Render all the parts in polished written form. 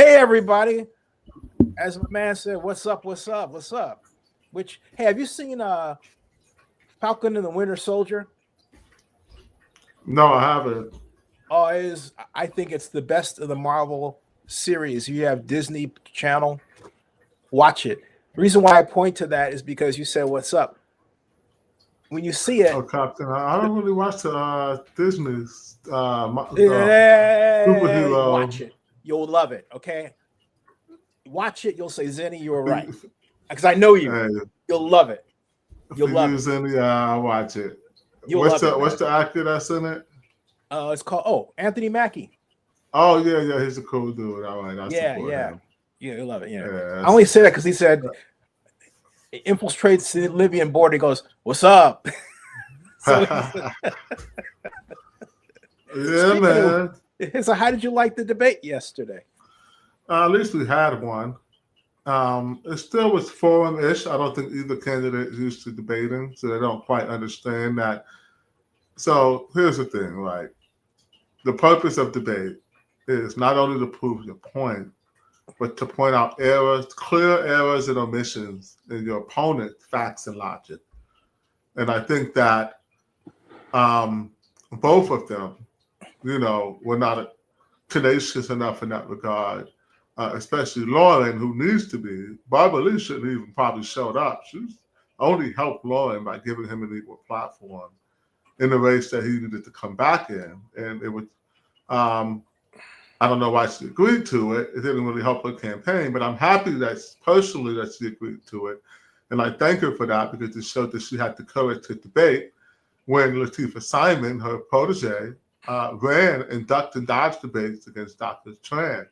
Hey, everybody. As my man said, what's up, what's up, what's up? Hey, have you seen Falcon and the Winter Soldier? No, I haven't. Oh, I think it's the best of the Marvel series. You have Disney Channel. Watch it. The reason why I point to that is because you said, what's up? When you see Oh, it, Captain. I don't really watch the Disney's watch superhero. it. You'll love it, okay? Watch it. You'll say, Zenny, you were right. Because I know you. Hey, You'll love it. if You'll they love it. use any, I watch it. You'll love it, What's man. the actor that's in it? It's called Anthony Mackie. Oh yeah, he's a cool dude. All right, I Yeah, support yeah, him. yeah. You love it. Yeah. Yeah, I only say that because he said he infiltrates the Libyan border. He goes, "What's up?" So he's yeah, speaking of. man. So, how did you like the debate yesterday? At least we had one. It still was forum-ish. I don't think either candidate is used to debating, so they don't quite understand that. So here's the thing, right? The purpose of debate is not only to prove your point, but to point out errors, clear errors and omissions in your opponent's facts and logic. And I think that both of them, were not tenacious enough in that regard. Especially Lauren, who needs to be. Barbara Lee shouldn't even probably showed up. She's only helped Lauren by giving him an equal platform in the race that he needed to come back in. And it was, I don't know why she agreed to it. It didn't really help her campaign, but I'm happy that personally that she agreed to it. And I thank her for that because it showed that she had the courage to debate when Latifah Simon, her protege, ran and ducked and dodged debates against Dr. Tran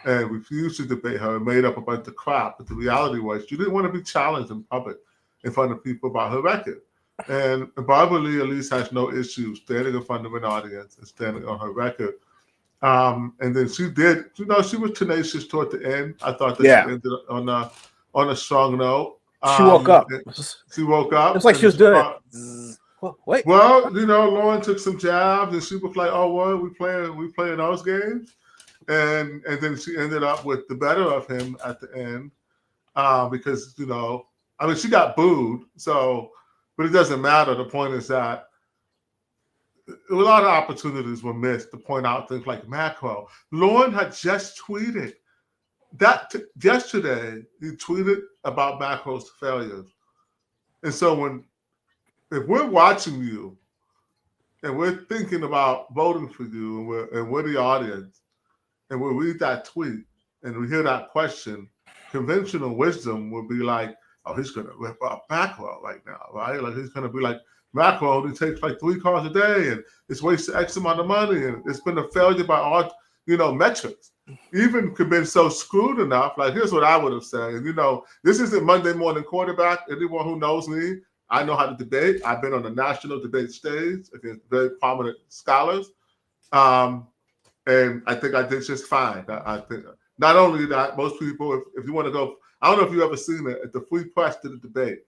and refused to debate her and made up a bunch of crap. But the reality was she didn't want to be challenged in public in front of people about her record. And Barbara Lee at least has no issues standing in front of an audience and standing on her record. And then she did, she was tenacious toward the end. I thought that she ended on a strong note. She woke up. She woke up. It's like she was doing it. Wait. Well, Lauren took some jabs and she was like, "Oh, well, we playing those games," and then she ended up with the better of him at the end because she got booed. So, but it doesn't matter. The point is that a lot of opportunities were missed to point out things like macro. Lauren had just tweeted that yesterday. He tweeted about macro's failures, and so if we're watching you and we're thinking about voting for you and we're the audience and we read that tweet and we hear that question, conventional wisdom would be like, oh, he's going to rip up macro right now, right? Like he's going to be like, macro only takes like 3 cars a day and it's wasted X amount of money and it's been a failure by all, metrics. Even could been so screwed enough. Like, here's what I would have said. And, this isn't Monday Morning Quarterback. Anyone who knows me, I know how to debate. I've been on the national debate stage against very prominent scholars. And I think I did just fine. I think not only that, most people, if you want to go, I don't know if you've ever seen it, at the Free Press did a debate,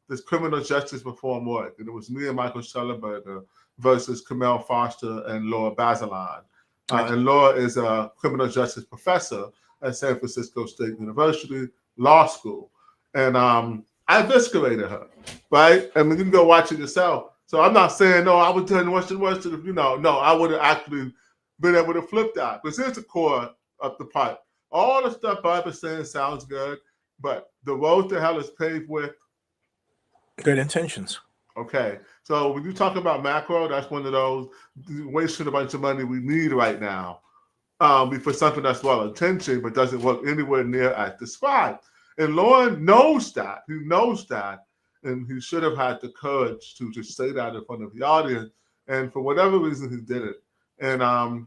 this criminal justice reform work. And it was me and Michael Schellenberger versus Kamel Foster and Laura Bazelon. And Laura is a criminal justice professor at San Francisco State University Law School. And I eviscerated her, right? I mean, you can go watch it yourself. So I'm not saying, no, I would turn worse and worse. No, I would have actually been able to flip that. But here's the core of the pipe. All the stuff Barbara's saying sounds good, but the road to hell is paved with good intentions. Okay. So when you talk about macro, that's one of those wasting a bunch of money we need right now for something that's well-intentioned but doesn't work anywhere near as described. And Lauren knows that. He knows that. And he should have had the courage to just say that in front of the audience. And for whatever reason, he did it. And I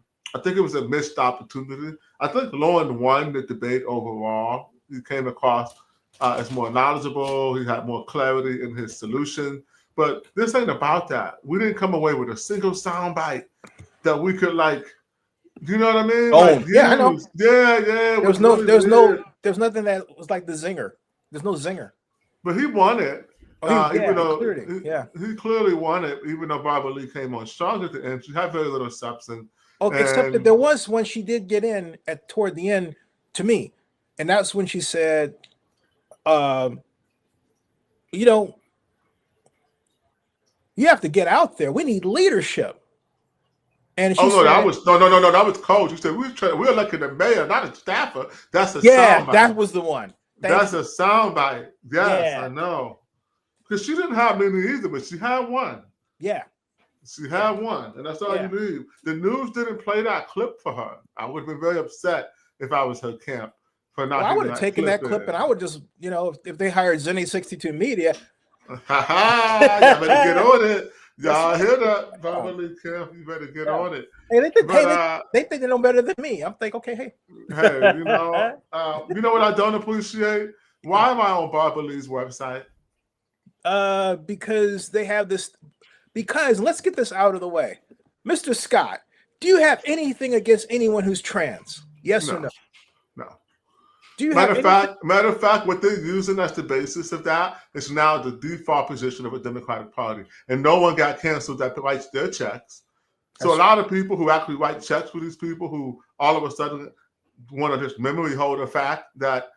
think it was a missed opportunity. I think Lauren won the debate overall. He came across as more knowledgeable. He had more clarity in his solution. But this ain't about that. We didn't come away with a single soundbite that we could you know what I mean? Oh, I know. Yeah. There's nothing that was like the zinger. There's no zinger. But he won it. He clearly won it, even though Barbara Lee came on strong at the end. She had very little substance. Okay, except that there was when she did get in toward the end to me. And that's when she said, you know, you have to get out there. We need leadership. And she said, that was that was cold. You said we're electing the mayor, not a staffer. That's a yeah, soundbite. that was the one. That's a soundbite. Yes, I know. Because she didn't have many either, but she had one. Yeah. She had one, and that's all you need. The news didn't play that clip for her. I would have been very upset if I was her camp for not. Well, I would have taken that clip, and I would just, if they hired Zenny 62 Media. Y'all better get on it. Y'all hear that? Probably camp. You better get on it. Hey, they think they know better than me. I'm thinking, okay, hey. Hey, you know what I don't appreciate? Why am I on Barbara Lee's website? Because they have this. Because let's get this out of the way, Mr. Scott. Do you have anything against anyone who's trans? Yes or no? No. Do you matter of fact, what they're using as the basis of that is now the default position of a Democratic Party, and no one got canceled that writes their checks. So a lot of people who actually write checks for these people who all of a sudden want to just memory hold the fact that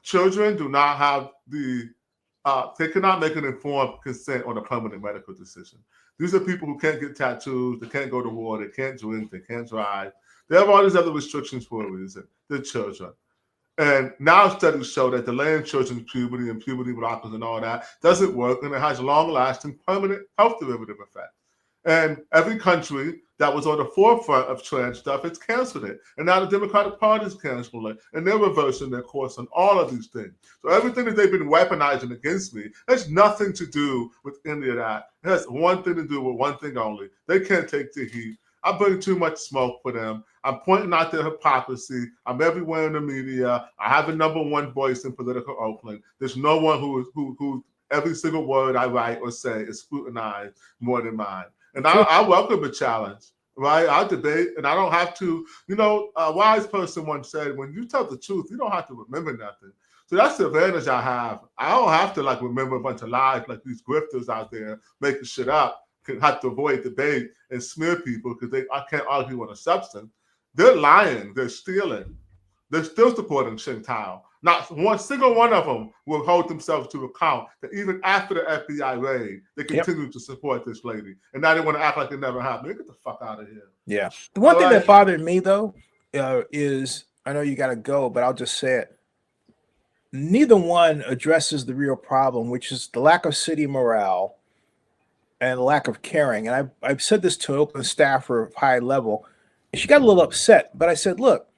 children do not have they cannot make an informed consent on a permanent medical decision. These are people who can't get tattoos, they can't go to war, they can't drink, they can't drive. They have all these other restrictions for a reason. They're children. And now studies show that delaying children's puberty and puberty blockers and all that doesn't work, and it has long-lasting permanent health derivative effects. And every country that was on the forefront of trans stuff, it's canceled it. And now the Democratic Party is canceling it. And they're reversing their course on all of these things. So everything that they've been weaponizing against me has nothing to do with any of that. It has one thing to do with one thing only. They can't take the heat. I bring too much smoke for them. I'm pointing out their hypocrisy. I'm everywhere in the media. I have a #1 voice in political Oakland. There's no one who every single word I write or say is scrutinized more than mine. And I welcome a challenge, right? I'll debate, and I don't have to. A wise person once said, when you tell the truth, you don't have to remember nothing. So that's the advantage I have. I don't have to remember a bunch of lies like these grifters out there making shit up. Can have to avoid debate and smear people because I can't argue on a substance. They're lying. They're stealing. They're still supporting Shintai. Not one single one of them will hold themselves to account that even after the FBI raid, they continue to support this lady. And now they want to act like it never happened. Get the fuck out of here. Yeah. The one thing that bothered me, though, is, I know you got to go, but I'll just say it. Neither one addresses the real problem, which is the lack of city morale and the lack of caring. And I've said this to Oakland staffer of high level, and she got a little upset. But I said, look,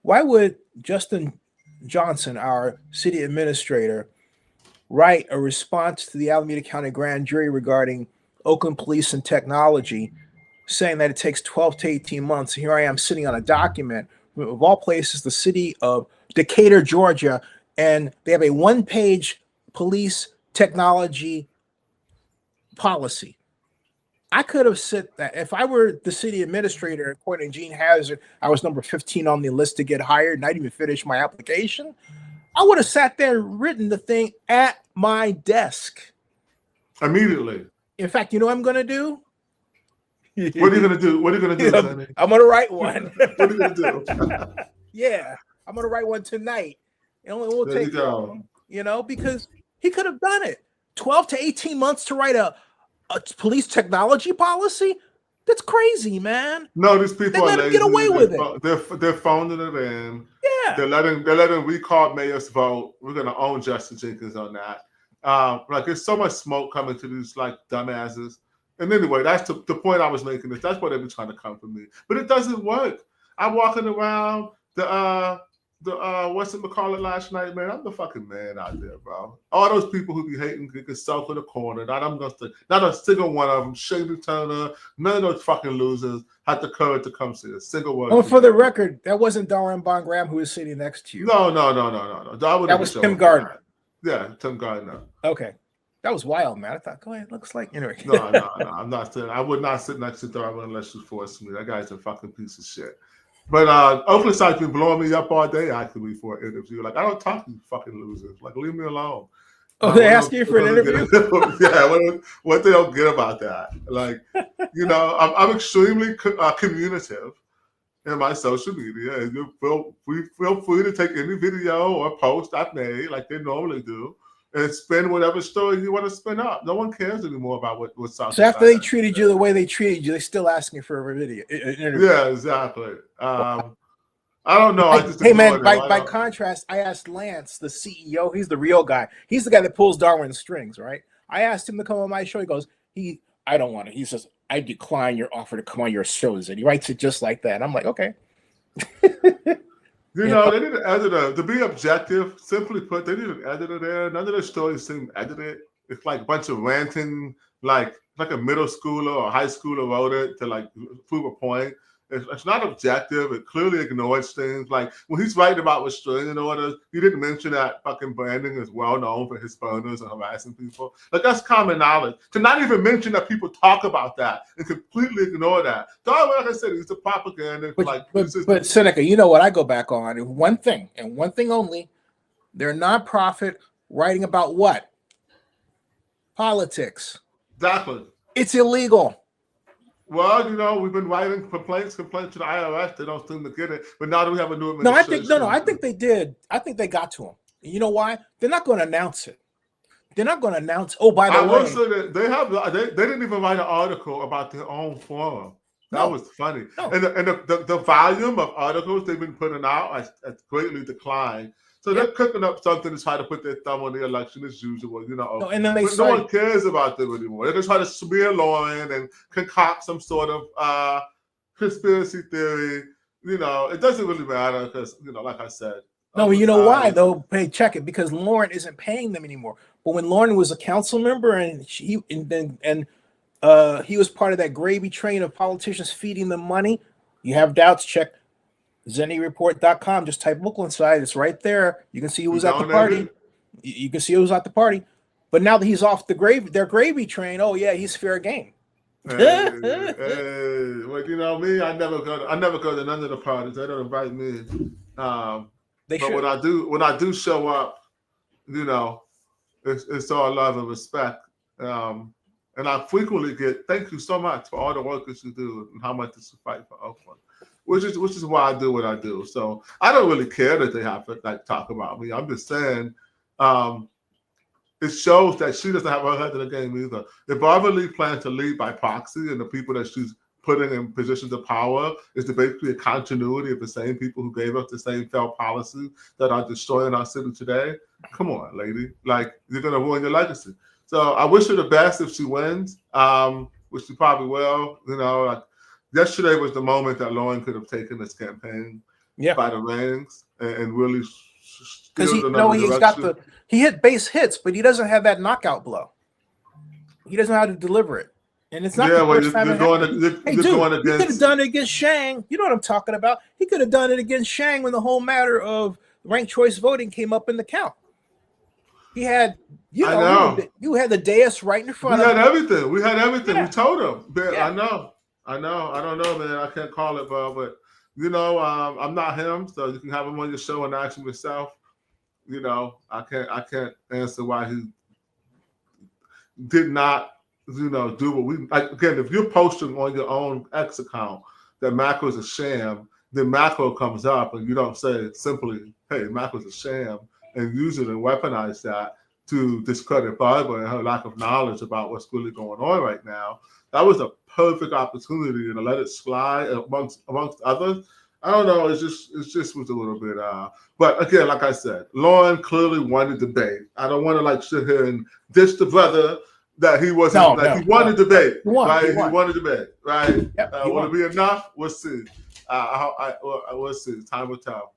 why would Justin Johnson, our city administrator, write a response to the Alameda County grand jury regarding Oakland police and technology, saying that it takes 12 to 18 months? Here I am sitting on a document of all places, the city of Decatur, Georgia, and they have a one-page police technology policy. I could have said that if I were the city administrator, according to Gene Hazard, I was number 15 on the list to get hired, and I didn't even finish my application. I would have sat there and written the thing at my desk. Immediately. In fact, you know what I'm going to do? What are you going to do? What are you going to do, Sonny? I'm going to write one. What are you going to do? Yeah, I'm going to write one tonight. It only will take long, because he could have done it. 12 to 18 months to write a police technology policy? That's crazy, man. No, these people let him get away with it. They're phoning it in. Yeah. They're letting recalled mayors vote. We're gonna own Justin Jenkins on that. There's so much smoke coming to these dumbasses. And anyway, that's the point I was making. That's why they've been trying to come for me. But it doesn't work. I'm walking around whatchamacallit last night, man. I'm the fucking man out there, bro. All those people who be hating get self in the corner. Not a single one of them. Shady Turner, none of those fucking losers had the courage to come see a single word. Oh, for the record, that wasn't Darren Von Graham who was sitting next to you. No. That was Tim Gardner. Yeah, Tim Gardner. Okay. That was wild, man. I thought, go ahead, looks like anyway. No. I'm not saying I would not sit next to Darren unless you forced me. That guy's a fucking piece of shit. But Oakland side's been blowing me up all day, actually, for an interview. I don't talk to you fucking losers. Leave me alone. Oh, they ask you for an interview? Yeah, what they don't get about that. I'm extremely communicative. in my social media, and feel free to take any video or post I've made like they normally do, and spin whatever story you want to spin up. No one cares anymore about what South. So after they treated you the way they treated you, they're still asking for a video interview. Yeah, exactly. I don't know. Hey man, by contrast, I asked Lance, the CEO. He's the real guy. He's the guy that pulls Darwin's strings, right? I asked him to come on my show. He goes, I don't want it. He says, I decline your offer to come on your shows, and he writes it just like that. I'm like, okay. You know, they need an editor to be objective. Simply put, they need an editor there. None of the stories seem edited. It's like a bunch of ranting, like a middle schooler or high schooler wrote it to like prove a point. It's not objective. It clearly ignores things. Like when he's writing about restraining orders, he didn't mention that fucking Brandon is well known for his burners and harassing people. Like that's common knowledge. To not even mention that people talk about that and completely ignore that. Darwin, like I said, he's a propaganda. But Seneca, you know what I go back on? One thing and one thing only. They're nonprofit writing about what? Politics. Exactly. It's illegal. Well, you know, we've been writing complaints to the IRS. They don't seem to get it. But now that we have a new administration. I think they did. I think they got to him. You know why? They're not going to announce it. They're not going to announce. Oh, by the way, I will say that they didn't even write an article about their own forum. That was funny. No. And the volume of articles they've been putting out has greatly declined. So they're cooking up something to try to put their thumb on the election as usual, you know. No, and then no one cares about them anymore. They're going to try to smear Lauren and concoct some sort of conspiracy theory. You know, it doesn't really matter because, you know, like I said. No, you know why though? Hey, check it, because Lauren isn't paying them anymore. But when Lauren was a council member and he was part of that gravy train of politicians feeding them money, you have doubts, check ZennyReport.com. Just type Oakland side. It's right there. You can see who was at the party. You can see who was at the party. But now that he's off their gravy train, oh yeah, he's fair game. Hey, well, you know me, I never go to none of the parties. They don't invite me. But when I do show up, you know, it's all love and respect. And I frequently get thank you so much for all the work that you do and how much you fight for Oakland. Which is why I do what I do. So I don't really care that they have to like talk about me. I'm just saying it shows that she doesn't have her head in the game either. If Barbara Lee plans to lead by proxy and the people that she's putting in positions of power is basically a continuity of the same people who gave us the same failed policies that are destroying our city today, come on, lady. Like, you're going to ruin your legacy. So I wish her the best if she wins, which she probably will. You know, like, yesterday was the moment that Lauren could have taken this campaign by the reins and really because he hit base hits, but he doesn't have that knockout blow. He doesn't know how to deliver it, and it's not the first time. He could have done it against Shang. You know what I'm talking about? He could have done it against Shang when the whole matter of ranked choice voting came up in the count. He had, you had the dais right in front of him. We had everything. Yeah. We told him. Yeah. I know. I don't know, man. I can't call it, but you know, I'm not him, so you can have him on your show and ask him yourself. You know, I can't answer why he did not, you know, do what we like. Again, if you're posting on your own X account that Macro's a sham, then Macro comes up and you don't say simply, "Hey, Macro's a sham," and use it and weaponize that to discredit Barbara and her lack of knowledge about what's really going on right now. That was a perfect opportunity to let it slide amongst others. I don't know. It just was a little bit. But again, like I said, Lauren clearly won the debate. I don't want to like sit here and diss the brother that he wasn't. He won the debate. He won the debate. Right? Yep, will it be enough? We'll see. We'll see. Time will tell.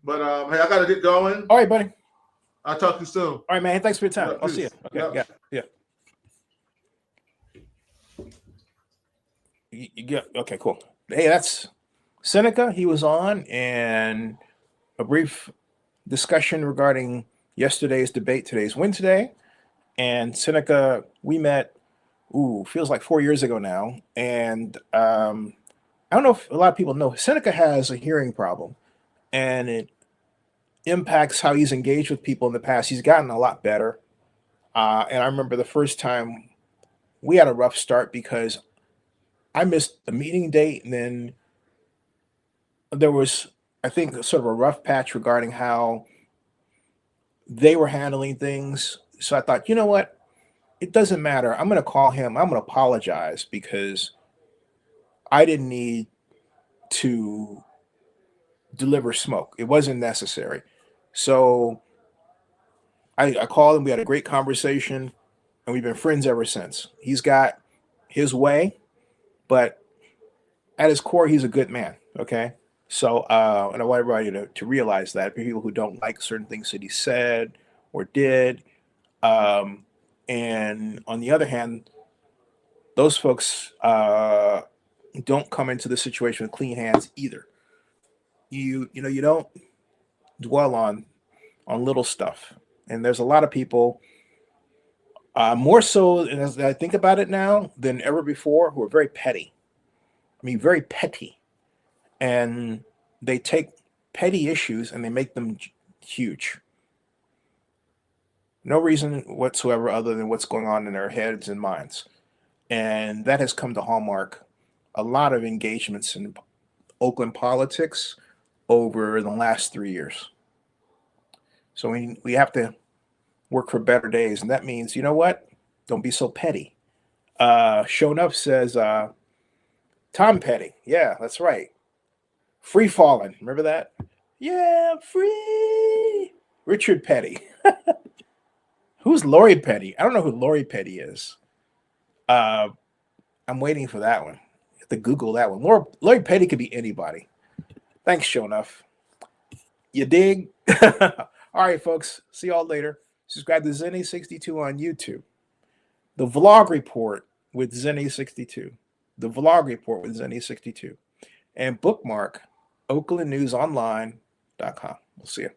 But hey, I gotta get going. All right, buddy. I'll talk to you soon. All right, man. Thanks for your time. I'll see you. Okay. Yeah. Yeah. Okay, cool. Hey, that's Seneca. He was on, and a brief discussion regarding yesterday's debate. Today's Wednesday, and Seneca, we met, feels like 4 years ago now. And I don't know if a lot of people know, Seneca has a hearing problem, and it impacts how he's engaged with people in the past. He's gotten a lot better. And I remember the first time we had a rough start because I missed the meeting date, and then there was, I think, sort of a rough patch regarding how they were handling things. So I thought, you know what? It doesn't matter. I'm going to call him. I'm going to apologize because I didn't need to deliver smoke. It wasn't necessary. So I called him. We had a great conversation, and we've been friends ever since. He's got his way, but at his core, he's a good man. Okay. So, and I want everybody to realize that people who don't like certain things that he said or did. And on the other hand, those folks don't come into the situation with clean hands either. You don't dwell on little stuff. And there's a lot of people, more so as I think about it now than ever before, who are very petty. I mean, very petty. And they take petty issues and they make them huge. No reason whatsoever other than what's going on in their heads and minds. And that has come to hallmark a lot of engagements in Oakland politics over the last 3 years. So we have to work for better days. And that means, you know what? Don't be so petty. Shown Up says, Tom Petty. Yeah, that's right. Free Falling. Remember that? Yeah, free. Richard Petty. Who's Lori Petty? I don't know who Lori Petty is. I'm waiting for that one. You have to Google that one. Lori Petty could be anybody. Thanks, Show Enough. You dig? All right, folks. See y'all later. Subscribe to Zenny62 on YouTube. The Vlog Report with Zenny62. The Vlog Report with Zenny62. And bookmark OaklandNewsOnline.com. We'll see you.